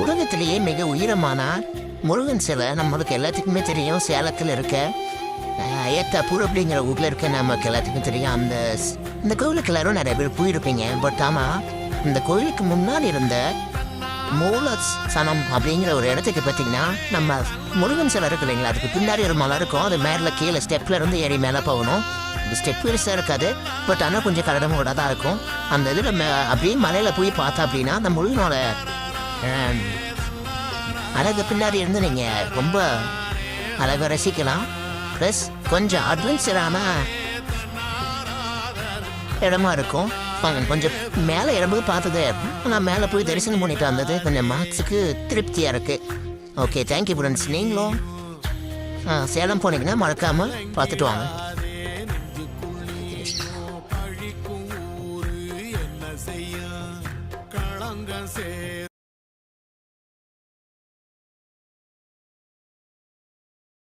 உலகத்திலேயே மிக உயரமான முருகன் சிலை நம்மளுக்கு எல்லாத்துக்குமே தெரியும். சேலத்தில் இருக்க ஏத்தாப்பூர் அப்படிங்கிற ஊரில் இருக்க நமக்கு எல்லாத்துக்கும் தெரியும். அந்த கோவிலுக்கு எல்லாரும் நிறைய பேர் போயிருப்பீங்க. பட் ஆனால் இந்த கோவிலுக்கு முன்னாடி இருந்த மூலசனம் அப்படிங்கிற ஒரு இடத்துக்கு பார்த்தீங்கன்னா நம்ம முருகன் சிலை இருக்கு இல்லைங்களா, அதுக்கு பின்னாடி ஒரு மலை இருக்கும். அது மேலே கீழே ஸ்டெப்பில் இருந்து ஏறி மேலே போகணும். இந்த ஸ்டெப் பெருசாக இருக்காது, பட் ஆனால் கொஞ்சம் கரடமோட தான் இருக்கும். அந்த இதில் அப்படியே மலையில் போய் பார்த்தா அப்படின்னா அந்த முருகனோட அழகு பின்னாடி இருந்து நீங்கள் ரொம்ப அழகாக ரசிக்கலாம். ப்ளஸ் கொஞ்சம் அட்வென்ச்சரான இடமா இருக்கும். கொஞ்சம் மேலே இடம்பு பார்த்தது, நான் மேலே போய் தரிசனம் பண்ணிட்டு வந்தது கொஞ்சம் மனசுக்கு திருப்தியாக இருக்குது. Okay, thank you friends. நீங்களும் சேலம் போனீங்கன்னா மறக்காமல் பார்த்துட்டு வாங்க.